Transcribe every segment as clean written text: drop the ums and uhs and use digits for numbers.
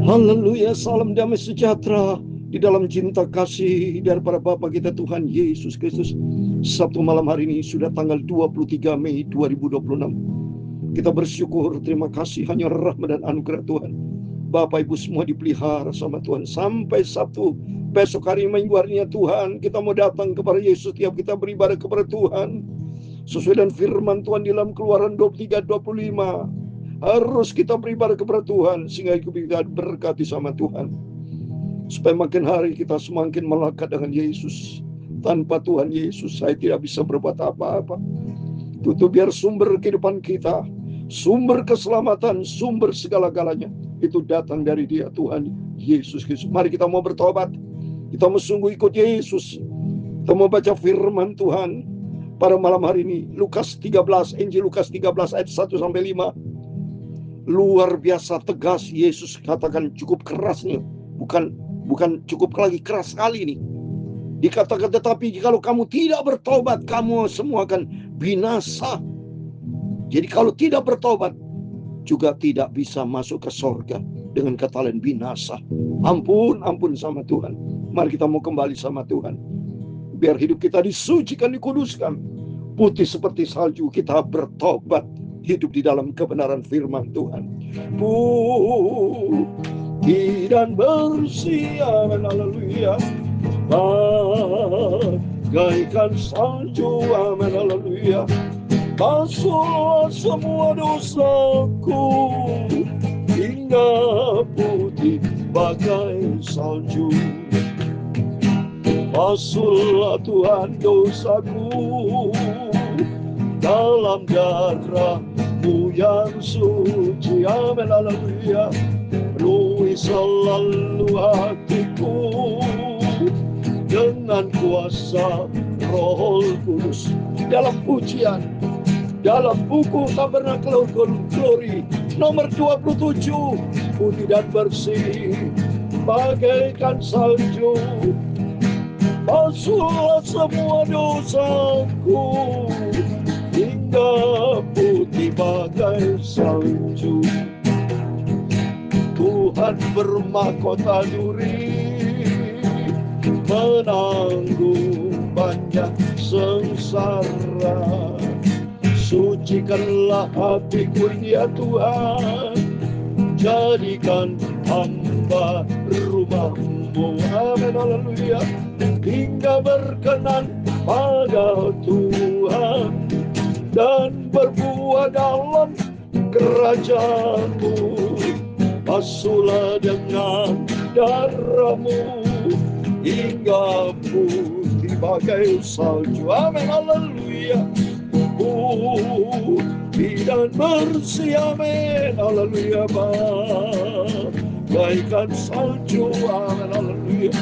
Haleluya, salam damai sejahtera di dalam cinta kasih daripada Bapa kita Tuhan Yesus Kristus. Sabtu malam hari ini sudah tanggal 23 Mei 2026. Kita bersyukur, terima kasih hanya rahmat dan anugerah Tuhan. Bapak Ibu semua dipelihara sama Tuhan sampai Sabtu. Besok hari Minggu harinya Tuhan, kita mau datang kepada Yesus, tiap kita beribadah kepada Tuhan sesuai dengan firman Tuhan di dalam Keluaran 23-25. Harus kita beribadah kepada Tuhan sehingga kita berkati sama Tuhan. Supaya makin hari kita semakin melekat dengan Yesus. Tanpa Tuhan Yesus saya tidak bisa berbuat apa-apa. Itu biar sumber kehidupan kita, sumber keselamatan, sumber segala-galanya itu datang dari Dia, Tuhan Yesus Kristus. Mari kita mau bertobat. Kita mau sungguh ikut Yesus. Kita mau baca firman Tuhan pada malam hari ini. Lukas 13, Injil Lukas 13 ayat 1-5. Luar biasa tegas Yesus katakan, cukup keras nih. Bukan cukup lagi, keras sekali nih. Dikatakan, tetapi kalau kamu tidak bertobat, kamu semua akan binasa. Jadi kalau tidak bertobat juga tidak bisa masuk ke sorga. Dengan kata lain, binasa. Ampun sama Tuhan. Mari kita mau kembali sama Tuhan. Biar hidup kita disucikan, dikuduskan. Putih seperti salju, kita bertobat. Hidup di dalam kebenaran firman Tuhan. Putih dan bersih, amin, haleluya. Bagaikan salju, amin, haleluya. Basuhlah semua dosaku hingga putih bagai salju. Basuhlah Tuhan dosaku dalam darah-Mu yang suci, amin, haleluya. Penuhi selalu hatiku dengan kuasa Roh Kudus. Dalam pujian, dalam buku Tabernakel Glory nomor 27, putih dan bersih bagaikan salju. Basuhlah semua dosaku hingga putih bagai salju. Tuhan bermahkota duri, menanggung banyak sengsara. Sucikanlah hatiku ya Tuhan, jadikan hamba rumah-Mu, amin, haleluya. Hingga berkenan pada Tuhan dan berbuah dalam kerajaan-Mu. Basuhlah dengan darah-Mu hingga putih bagai salju, amin, haleluya. Putih dan bersih, amin, haleluya. Bagaikan salju, amin, haleluya.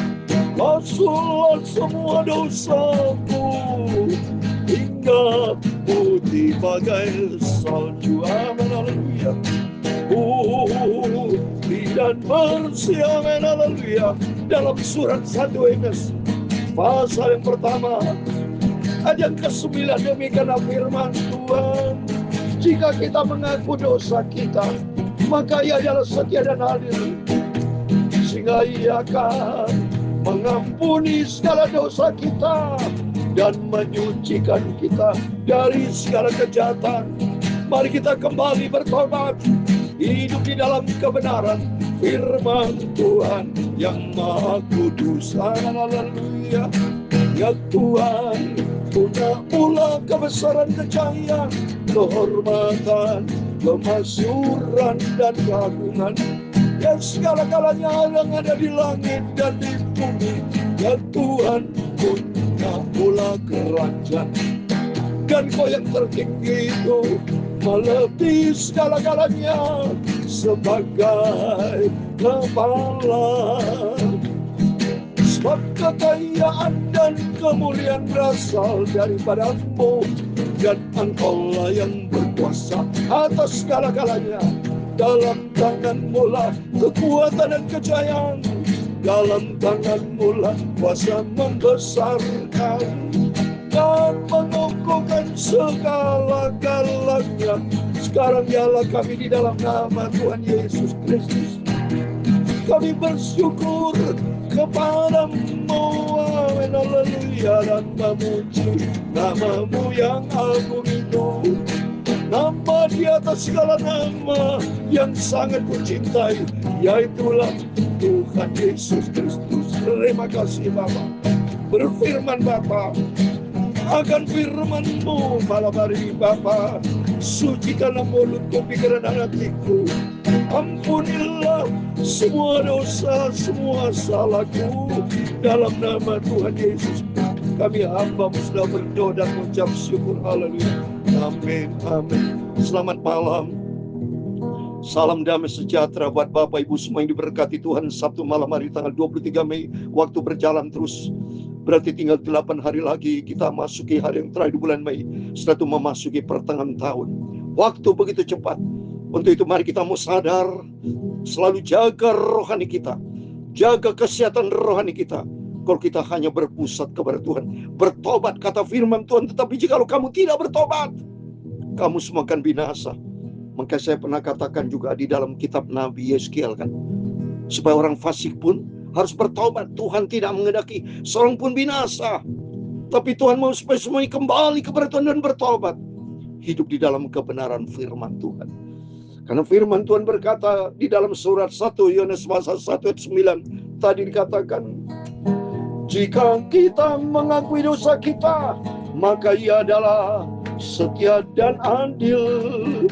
Basuhlah semua dosaku hingga putih bagai salju, amin, haleluya. Putih dan bersih, amin, haleluya. Dalam surat 1 Yohanes pasal yang pertama ayat ke-9, demikianlah firman Tuhan, jika kita mengaku dosa kita, maka Ia adalah setia dan adil, sehingga Ia akan mengampuni segala dosa kita dan menyucikan kita dari segala kejahatan. Mari kita kembali bertobat, hidup di dalam kebenaran firman Tuhan yang Maha Kudus, haleluya. Ya Tuhan, punya kebesaran, kejayaan, kehormatan, kemasyuran dan keagungan. Ya segala-galanya yang ada di langit dan di bumi. Ya Tuhan, punya pula kerajaan. Dan Kau yang tertinggi itu melebihi segala-galanya sebagai kepala. Sebab kekayaan dan kemuliaan berasal daripada-Mu, dan Engkau-lah yang berkuasa atas segala-galanya. Dalam tangan-Mu lah kekuatan dan kejayaan, dalam tangan-Mu lah kuasa membesarkan dan mengukuhkan segala-galanya. Sekarang biarlah kami di dalam nama Tuhan Yesus Kristus Kami bersyukur kepadamu, amin, haleluya, dan memuji namamu yang agung itu. Nama di atas segala nama yang sangat kucintai, yaitulah Tuhan Yesus Kristus. Terima kasih Bapa. Berfirman Bapa, akan firman-Mu malam hari ini Bapa. Sucikanlah mulutku, pikiran dan hatiku. Ampunilah semua dosa, semua salahku. Dalam nama Tuhan Yesus, kami hamba-Mu sudah berdoa dan mengucap syukur. Haleluya. Amin, amin. Selamat malam. Salam damai sejahtera buat Bapak Ibu semua yang diberkati Tuhan. Sabtu malam hari tanggal 23 Mei. Waktu berjalan terus. Berarti tinggal 8 hari lagi kita masuki hari yang terakhir di bulan Mei. Setelah itu memasuki pertengahan tahun. Waktu begitu cepat. Untuk itu mari kita mau sadar. Selalu jaga rohani kita. Jaga kesehatan rohani kita. Kalau kita hanya berpusat kepada Tuhan. Bertobat kata firman Tuhan. Tetapi jikalau kamu tidak bertobat, kamu semua akan binasa. Maka saya pernah katakan juga di dalam kitab Nabi Yeskiel kan. Supaya orang fasik pun harus bertobat. Tuhan tidak menghendaki seorang pun binasa. Tapi Tuhan mau supaya semuanya kembali kepada Tuhan dan bertobat. Hidup di dalam kebenaran firman Tuhan. Karena firman Tuhan berkata di dalam surat 1 Yohanes pasal 1 ayat 9. Tadi dikatakan, jika kita mengakui dosa kita, maka Ia adalah setia dan adil,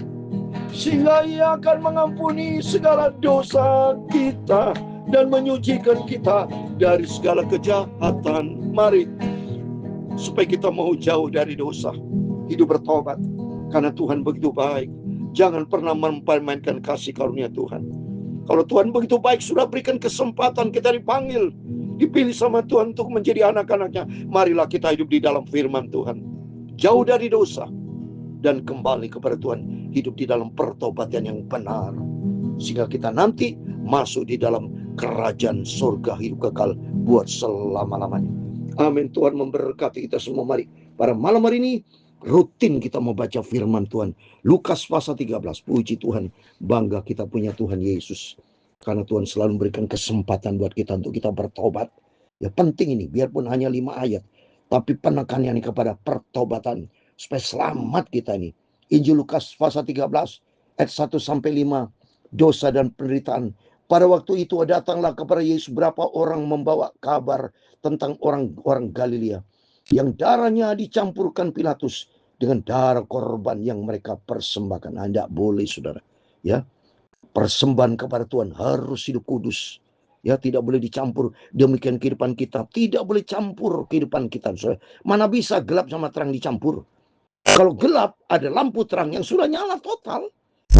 sehingga Ia akan mengampuni segala dosa kita dan menyucikan kita dari segala kejahatan. Mari, supaya kita mau jauh dari dosa, hidup bertobat. Karena Tuhan begitu baik. Jangan pernah mempermainkan kasih karunia Tuhan. Kalau Tuhan begitu baik, sudah berikan kesempatan, kita dipanggil, dipilih sama Tuhan untuk menjadi anak-anaknya. Marilah kita hidup di dalam firman Tuhan. Jauh dari dosa. Dan kembali kepada Tuhan. Hidup di dalam pertobatan yang benar. Sehingga kita nanti masuk di dalam kerajaan surga hidup kekal buat selama-lamanya. Amin. Tuhan memberkati kita semua. Mari pada malam hari ini rutin kita membaca firman Tuhan. Lukas pasal 13. Puji Tuhan. Bangga kita punya Tuhan Yesus. Karena Tuhan selalu memberikan kesempatan buat kita untuk kita bertobat. Ya penting ini. Biarpun hanya 5 ayat. Tapi penekanannya kepada pertobatan. Supaya selamat kita ini. Injil Lukas pasal 13. Ayat 1 sampai 5. Dosa dan penderitaan. Pada waktu itu datanglah kepada Yesus berapa orang membawa kabar tentang orang-orang Galilea. Yang darahnya dicampurkan Pilatus dengan darah korban yang mereka persembahkan. Tidak boleh saudara. Ya, persembahan kepada Tuhan harus hidup kudus. Ya, tidak boleh dicampur. Demikian kehidupan kita. Tidak boleh campur kehidupan kita. Saudara. Mana bisa gelap sama terang dicampur. Kalau gelap ada lampu terang yang sudah nyala total.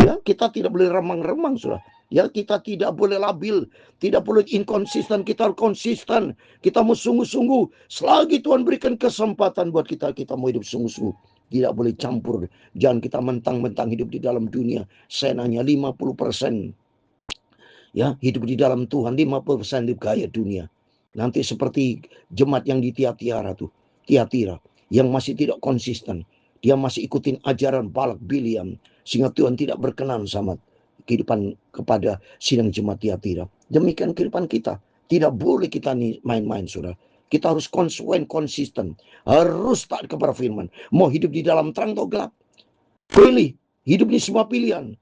Ya, kita tidak boleh remang-remang saudara. Ya, kita tidak boleh labil, tidak boleh inkonsisten, kita harus konsisten. Kita mau sungguh-sungguh. Selagi Tuhan berikan kesempatan buat kita mau hidup sungguh-sungguh. Tidak boleh campur. Jangan kita mentang-mentang hidup di dalam dunia. Saya nanya 50%. Ya, hidup di dalam Tuhan, 50% hidup gaya dunia. Nanti seperti jemaat yang di Tiatira tuh, Tiatira, yang masih tidak konsisten. Dia masih ikutin ajaran Balak Biliam, sehingga Tuhan tidak berkenan sama kehidupan kepada sidang jemaat Tiatira. Demikian kehidupan kita. Tidak boleh kita nih main-main saudara. Kita harus konsisten. Harus taat kepada firman. Mau hidup di dalam terang atau gelap. Pilih. Hidup ini semua pilihan.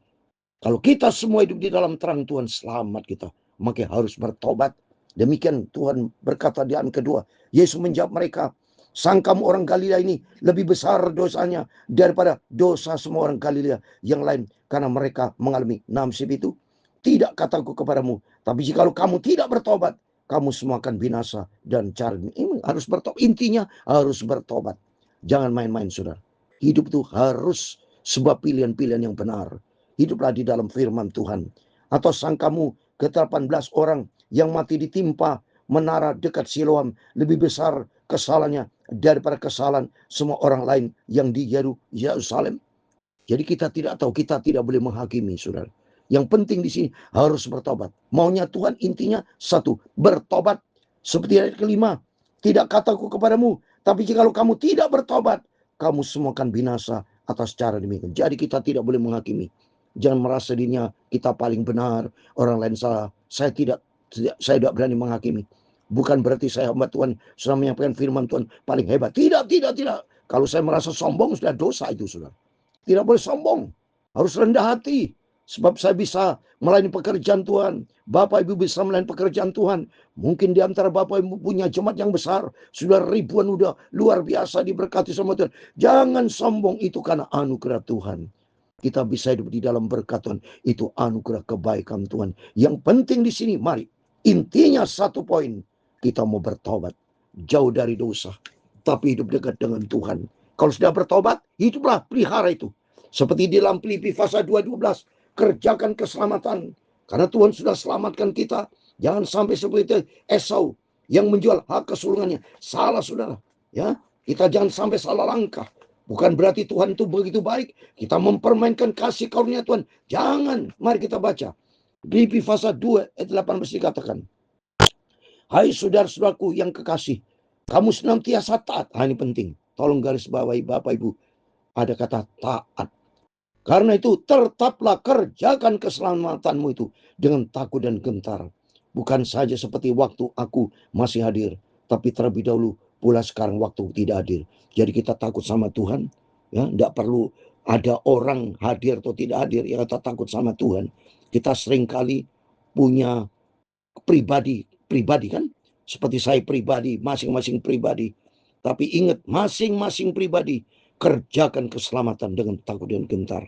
Kalau kita semua hidup di dalam terang, Tuhan selamat kita. Maka harus bertobat. Demikian Tuhan berkata di ayat kedua. Yesus menjawab mereka, sangkamu orang Galilea ini lebih besar dosanya daripada dosa semua orang Galilea yang lain. Karena mereka mengalami nasib itu. Tidak kataku kepadamu. Tapi jikalau kamu tidak bertobat, kamu semua akan binasa. Dan cara ini harus bertobat. Intinya harus bertobat. Jangan main-main saudara. Hidup itu harus sebuah pilihan-pilihan yang benar. Hiduplah di dalam firman Tuhan. Atau sangkamu ke-18 orang yang mati ditimpa menara dekat Siloam lebih besar kesalahannya daripada kesalahan semua orang lain yang di Yerusalem. Jadi kita tidak tahu, kita tidak boleh menghakimi saudara. Yang penting di sini harus bertobat. Maunya Tuhan intinya satu, bertobat. Seperti ayat kelima, tidak kataku kepadamu, tapi jikalau kamu tidak bertobat, kamu semua akan binasa atas cara demikian. Jadi kita tidak boleh menghakimi. Jangan merasa dirinya kita paling benar, orang lain salah. saya tidak berani menghakimi. Bukan berarti saya hamba Tuhan sudah menyampaikan firman Tuhan paling hebat. Tidak. Kalau saya merasa sombong sudah dosa itu, saudara. Tidak boleh sombong. Harus rendah hati. Sebab saya bisa melayani pekerjaan Tuhan. Bapak Ibu bisa melayani pekerjaan Tuhan. Mungkin di antara Bapak Ibu punya jemaat yang besar. Sudah ribuan, udah luar biasa diberkati sama Tuhan. Jangan sombong, itu karena anugerah Tuhan. Kita bisa hidup di dalam berkat Tuhan. Itu anugerah kebaikan Tuhan. Yang penting di sini, mari. Intinya satu poin. Kita mau bertobat. Jauh dari dosa. Tapi hidup dekat dengan Tuhan. Kalau sudah bertobat, hiduplah pelihara itu. Seperti di dalam Filipi pasal 2:12. Kerjakan keselamatan. Karena Tuhan sudah selamatkan kita. Jangan sampai seperti Esau yang menjual hak kesulungannya. Salah, saudara. Ya, kita jangan sampai salah langkah. Bukan berarti Tuhan itu begitu baik. Kita mempermainkan kasih karunia Tuhan. Jangan. Mari kita baca. Filipi pasal 2 ayat 18 dikatakan. Hai saudara-saudaraku yang kekasih. Kamu senantiasa taat. Ini penting. Tolong garis bawahi Bapak Ibu. Ada kata taat. Karena itu tetaplah kerjakan keselamatanmu itu dengan takut dan gentar. Bukan saja seperti waktu aku masih hadir. Tapi terlebih dahulu pula sekarang waktu tidak hadir. Jadi kita takut sama Tuhan. Ya, tidak perlu ada orang hadir atau tidak hadir. Ya, kita takut sama Tuhan. Kita seringkali punya pribadi kan. Seperti saya pribadi, masing-masing pribadi. Tapi ingat, masing-masing pribadi kerjakan keselamatan dengan takut dan gentar.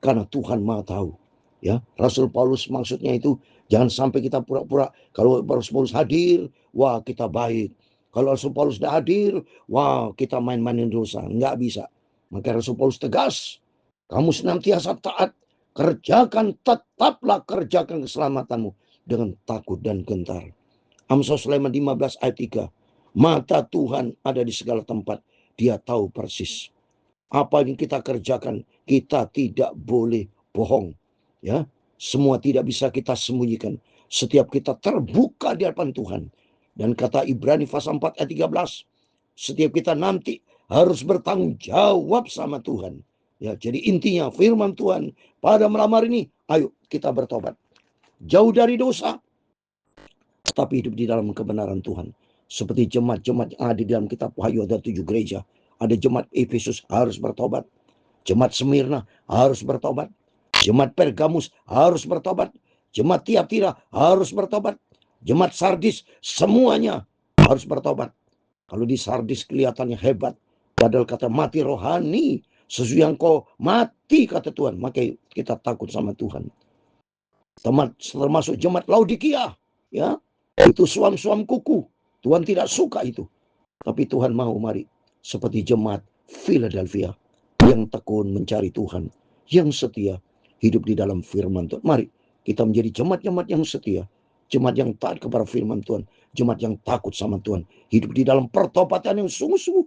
Karena Tuhan Maha tahu. Ya, Rasul Paulus maksudnya itu jangan sampai kita pura-pura kalau Rasul Paulus hadir, wah kita baik. Kalau Rasul Paulus tidak hadir, wah kita main-mainin dosa. Enggak bisa. Maka Rasul Paulus tegas, kamu senantiasa taat, tetaplah kerjakan keselamatanmu dengan takut dan gentar. Amsal Sulaiman 15 ayat 3. Mata Tuhan ada di segala tempat. Dia tahu persis. Apa yang kita kerjakan, kita tidak boleh bohong. Ya, semua tidak bisa kita sembunyikan. Setiap kita terbuka di hadapan Tuhan. Dan kata Ibrani pasal 4 ayat 13. Setiap kita nanti harus bertanggung jawab sama Tuhan. Ya, jadi intinya firman Tuhan pada malam hari ini, ayo kita bertobat. Jauh dari dosa, tapi hidup di dalam kebenaran Tuhan. Seperti jemaat-jemaat yang ada di dalam kitab Wahyu, ada 7 gereja. Ada jemaat Efesus harus bertobat. Jemaat Smyrna harus bertobat. Jemaat Pergamus harus bertobat. Jemaat Tiatira harus bertobat. Jemaat Sardis semuanya harus bertobat. Kalau di Sardis kelihatannya hebat. Padahal kata mati rohani. Sesudah kau mati kata Tuhan. Maka kita takut sama Tuhan. Termasuk jemaat Laodikia. Ya, itu suam-suam kuku. Tuhan tidak suka itu. Tapi Tuhan mau mari. Seperti jemaat Philadelphia yang tekun mencari Tuhan, yang setia hidup di dalam firman Tuhan. Mari kita menjadi jemaat-jemaat yang setia, jemaat yang taat kepada firman Tuhan, jemaat yang takut sama Tuhan, hidup di dalam pertobatan yang sungguh-sungguh,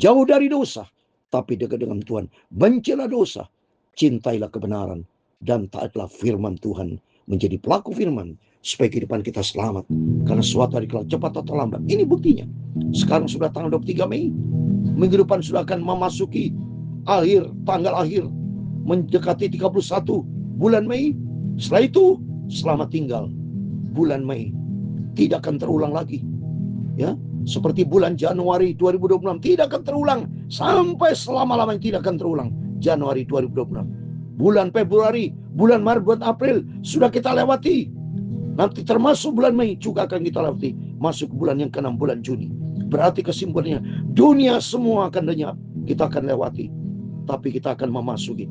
jauh dari dosa, tapi dekat dengan Tuhan. Bencilah dosa, cintailah kebenaran, dan taatlah firman Tuhan. Menjadi pelaku firman, supaya kehidupan kita selamat. Karena suatu hari kelak cepat atau lambat. Ini buktinya. Sekarang sudah tanggal 23 Mei. Minggu depan sudah akan memasuki tanggal akhir. Mendekati 31 bulan Mei. Setelah itu, selamat tinggal. Bulan Mei tidak akan terulang lagi. Ya, seperti bulan Januari 2026 tidak akan terulang. Sampai selama-lamanya tidak akan terulang. Januari 2026. Bulan Februari, bulan Maret, bulan April sudah kita lewati. Nanti termasuk bulan Mei juga akan kita lewati. Masuk bulan yang ke-6, bulan Juni. Berarti kesimpulannya, dunia semua akan lenyap. Kita akan lewati. Tapi kita akan memasuki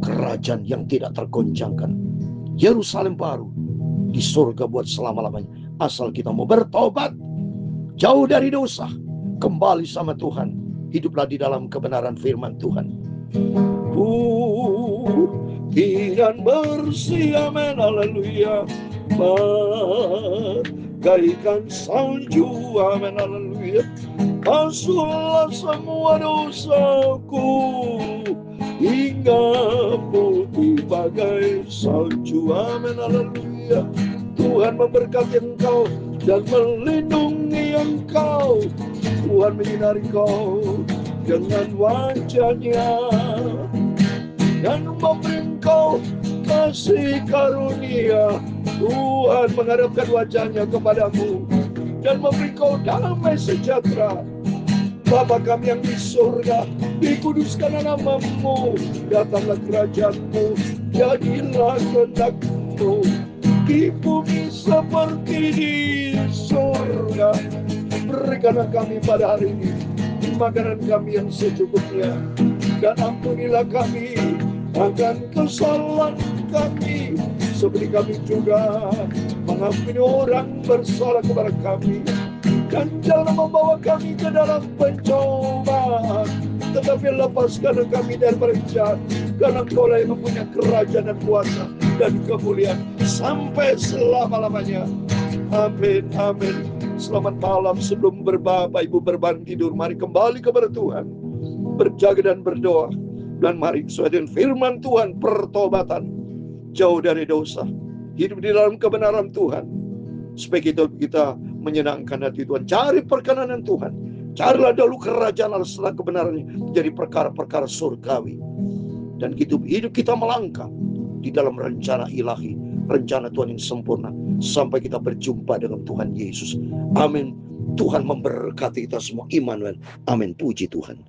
kerajaan yang tidak tergoncangkan. Yerusalem baru di surga buat selama-lamanya. Asal kita mau bertobat, jauh dari dosa, kembali sama Tuhan. Hiduplah di dalam kebenaran firman Tuhan. Pilihan bersih, amin, haleluya. Bagaikan salju, amin, haleluya. Basuhlah semua dosaku hingga putih bagai salju, amin, haleluya. Tuhan memberkati engkau dan melindungi engkau. Tuhan menyinari engkau dengan wajah-Nya dan memberi engkau kasih karunia. Tuhan Tuhan mengharapkan wajahnya kepadamu dan memberi kau damai sejahtera. Bapa kami yang di surga, dikuduskanlah namamu, datanglah kerajaanmu, jadilah kehendak-Mu di bumi seperti di surga. Berikanlah kami pada hari ini makanan kami yang secukupnya, dan ampunilah kami akan kesalahan kami, seperti kami juga mengampuni orang bersalah kepada kami. Dan jangan membawa kami ke dalam pencobaan, tetapi lepaskan kami daripada jahat, karena Engkau yang mempunyai kerajaan dan kuasa dan kemuliaan sampai selama-lamanya. Amin, amin. Selamat malam. Sebelum Bapak Ibu berbaring tidur, mari kembali kepada Tuhan, berjaga dan berdoa. Dan mari sesuai dengan firman Tuhan, pertobatan, jauh dari dosa, hidup di dalam kebenaran Tuhan, supaya kita menyenangkan hati Tuhan. Cari perkenanan Tuhan, carilah dahulu kerajaan Allah setelah kebenarannya, jadi perkara-perkara surgawi. Dan hidup kita melangkah di dalam rencana ilahi, rencana Tuhan yang sempurna, sampai kita berjumpa dengan Tuhan Yesus. Amin. Tuhan memberkati kita semua. Immanuel. Amin. Puji Tuhan.